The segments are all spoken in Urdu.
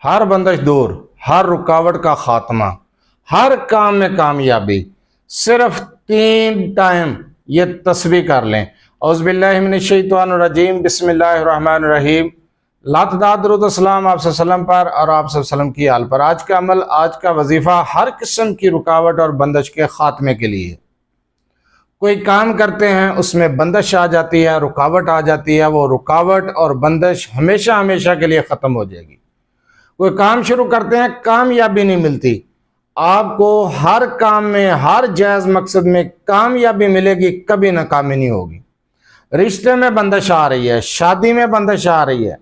ہر بندش دور، ہر رکاوٹ کا خاتمہ، ہر کام میں کامیابی۔ صرف 3 ٹائم یہ تسبیح کر لیں۔ اعوذ باللہ من الشیطان الرجیم، بسم اللہ الرحمن الرحیم۔ لا تعداد درود السلام آپ صلی اللہ علیہ وسلم پر اور آپ صلی اللہ علیہ وسلم کی آل پر۔ آج کا عمل، آج کا وظیفہ ہر قسم کی رکاوٹ اور بندش کے خاتمے کے لیے۔ کوئی کام کرتے ہیں اس میں بندش آ جاتی ہے، رکاوٹ آ جاتی ہے، وہ رکاوٹ اور بندش ہمیشہ ہمیشہ کے لیے ختم ہو جائے گی۔ کوئی کام شروع کرتے ہیں، کامیابی نہیں ملتی، آپ کو ہر کام میں، ہر جائز مقصد میں کامیابی ملے گی، کبھی ناکامی نہیں ہوگی۔ رشتے میں بندش آ رہی ہے، شادی میں بندش آ رہی ہے،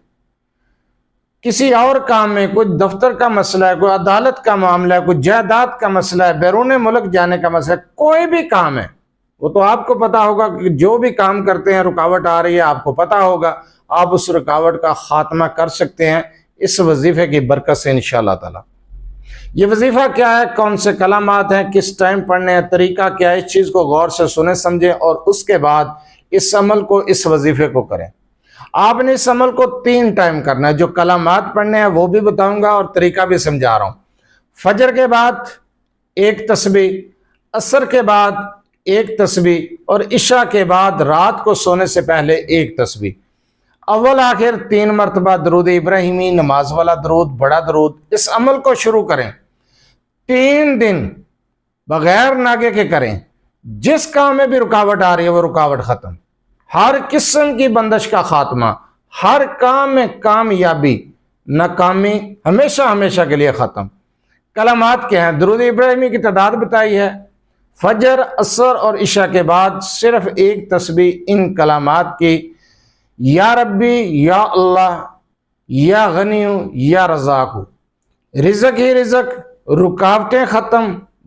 کسی اور کام میں، کوئی دفتر کا مسئلہ ہے، کوئی عدالت کا معاملہ ہے، کوئی جائیداد کا مسئلہ ہے، بیرون ملک جانے کا مسئلہ ہے، کوئی بھی کام ہے، وہ تو آپ کو پتا ہوگا کہ جو بھی کام کرتے ہیں رکاوٹ آ رہی ہے، آپ کو پتا ہوگا، آپ اس رکاوٹ کا خاتمہ کر سکتے ہیں اس وظیفے کی برکت سے انشاءاللہ تعالی۔ یہ وظیفہ کیا ہے، کون سے کلمات ہیں، کس ٹائم پڑھنے ہیں، طریقہ کیا ہے، اس چیز کو غور سے سنیں سمجھیں اور اس کے بعد اس عمل کو، اس وظیفے کو کریں۔ آپ نے اس عمل کو 3 ٹائم کرنا ہے، جو کلمات پڑھنے ہیں وہ بھی بتاؤں گا اور طریقہ بھی سمجھا رہا ہوں۔ فجر کے بعد 1 تسبیح، عصر کے بعد 1 تسبیح اور عشاء کے بعد رات کو سونے سے پہلے 1 تسبیح۔ اول آخر 3 مرتبہ درود ابراہیمی، نماز والا درود، بڑا درود۔ اس عمل کو شروع کریں، 3 دن بغیر ناگے کے کریں۔ جس کام میں بھی رکاوٹ آ رہی ہے وہ رکاوٹ ختم، ہر قسم کی بندش کا خاتمہ، ہر کام میں کامیابی، ناکامی ہمیشہ ہمیشہ کے لیے ختم۔ کلمات کیا ہیں؟ درود ابراہیمی کی تعداد بتائی ہے، فجر، عصر اور عشاء کے بعد صرف 1 تسبیح ان کلمات کی، یا ربی، یا اللہ، یا غنی، یا رزاق۔ رزق ہی رزق، رکاوٹیں ختم،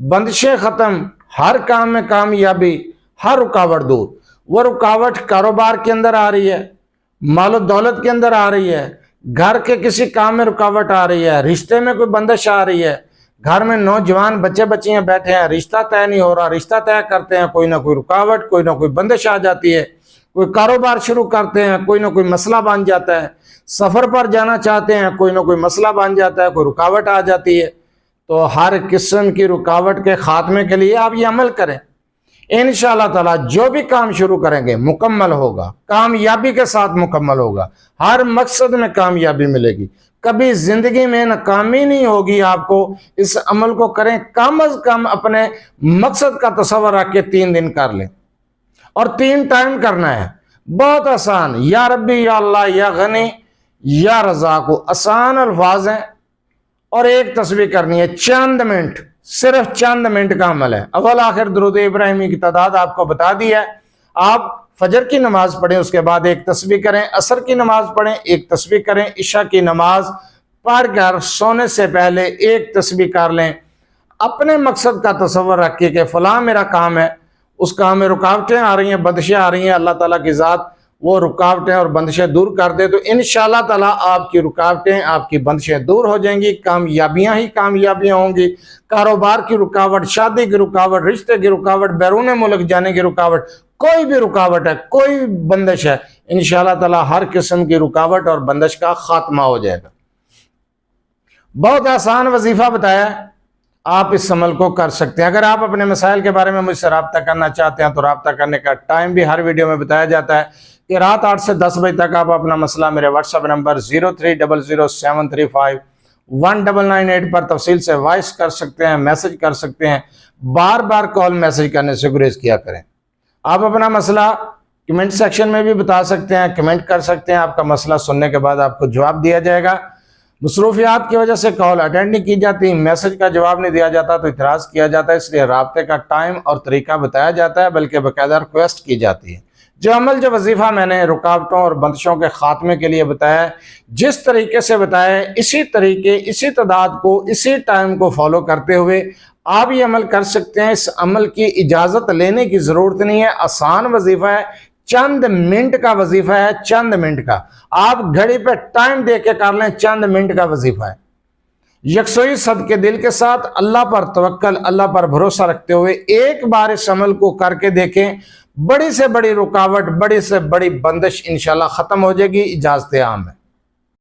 بندشیں ختم، ہر کام میں کامیابی، ہر رکاوٹ دور۔ وہ رکاوٹ کاروبار کے اندر آ رہی ہے، مال و دولت کے اندر آ رہی ہے، گھر کے کسی کام میں رکاوٹ آ رہی ہے، رشتے میں کوئی بندش آ رہی ہے، گھر میں نوجوان بچے بچیاں بیٹھے ہیں، رشتہ طے نہیں ہو رہا، رشتہ طے کرتے ہیں، کوئی نہ کوئی رکاوٹ، کوئی نہ کوئی بندش آ جاتی ہے، کوئی کاروبار شروع کرتے ہیں، کوئی نہ کوئی مسئلہ بن جاتا ہے، سفر پر جانا چاہتے ہیں، کوئی نہ کوئی مسئلہ بن جاتا ہے، کوئی رکاوٹ آ جاتی ہے۔ تو ہر قسم کی رکاوٹ کے خاتمے کے لیے آپ یہ عمل کریں، انشاءاللہ تعالی جو بھی کام شروع کریں گے مکمل ہوگا، کامیابی کے ساتھ مکمل ہوگا، ہر مقصد میں کامیابی ملے گی، کبھی زندگی میں ناکامی نہیں ہوگی۔ آپ کو اس عمل کو کریں، کم از کم اپنے مقصد کا تصور رکھ کے 3 دن کر لیں اور 3 ٹائم کرنا ہے۔ بہت آسان، یا ربی، یا اللہ، یا غنی، یا رزاق، آسان الفاظ ہیں اور 1 تسبیح کرنی ہے، چند منٹ، صرف چند منٹ کا عمل ہے۔ اول آخر درود ابراہیمی کی تعداد آپ کو بتا دی ہے۔ آپ فجر کی نماز پڑھیں، اس کے بعد 1 تسبیح کریں، عصر کی نماز پڑھیں، 1 تسبیح کریں، عشاء کی نماز پڑھ کر سونے سے پہلے 1 تسبیح کر لیں۔ اپنے مقصد کا تصور رکھیں کہ فلاں میرا کام ہے، اس کام میں رکاوٹیں آ رہی ہیں، بندشیں آ رہی ہیں، اللہ تعالیٰ کی ذات وہ رکاوٹیں اور بندشیں دور کر دے تو انشاءاللہ تعالیٰ آپ کی رکاوٹیں، آپ کی بندشیں دور ہو جائیں گی، کامیابیاں ہی کامیابیاں ہوں گی۔ کاروبار کی رکاوٹ، شادی کی رکاوٹ، رشتے کی رکاوٹ، بیرون ملک جانے کی رکاوٹ، کوئی بھی رکاوٹ ہے، کوئی بندش ہے، انشاءاللہ تعالیٰ ہر قسم کی رکاوٹ اور بندش کا خاتمہ ہو جائے گا۔ بہت آسان وظیفہ بتایا ہے، آپ اس عمل کو کر سکتے ہیں۔ اگر آپ اپنے مسائل کے بارے میں مجھ سے رابطہ کرنا چاہتے ہیں تو رابطہ کرنے کا ٹائم بھی ہر ویڈیو میں بتایا جاتا ہے کہ رات 8 سے 10 بجے تک آپ اپنا مسئلہ میرے واٹس ایپ نمبر 0300735199 پر تفصیل سے وائس کر سکتے ہیں، میسج کر سکتے ہیں، بار بار کال میسج کرنے سے گریز کیا کریں۔ آپ اپنا مسئلہ کمنٹ سیکشن میں بھی بتا سکتے ہیں، کمنٹ کر سکتے ہیں، آپ کا مسئلہ سننے کے بعد آپ کو جواب دیا جائے گا۔ مصروفیات کی وجہ سے کال اٹینڈ نہیں کی جاتی، میسج کا جواب نہیں دیا جاتا تو اعتراض کیا جاتا ہے، اس لیے رابطے کا ٹائم اور طریقہ بتایا جاتا ہے، بلکہ باقاعدہ ریکویسٹ کی جاتی ہے۔ جو عمل، جو وظیفہ میں نے رکاوٹوں اور بندشوں کے خاتمے کے لیے بتایا ہے، جس طریقے سے بتایا ہے، اسی طریقے، اسی تعداد کو، اسی ٹائم کو فالو کرتے ہوئے آپ یہ عمل کر سکتے ہیں۔ اس عمل کی اجازت لینے کی ضرورت نہیں ہے، آسان وظیفہ ہے، چند منٹ کا وظیفہ ہے، چند منٹ کا۔ آپ گھڑی پہ ٹائم دے کے کر لیں، چند منٹ کا وظیفہ ہے۔ یکسوئی صدقے دل کے ساتھ، اللہ پر توکل، اللہ پر بھروسہ رکھتے ہوئے ایک بار اس عمل کو کر کے دیکھیں، بڑی سے بڑی رکاوٹ، بڑی سے بڑی بندش انشاءاللہ ختم ہو جائے گی۔ اجازت عام ہے۔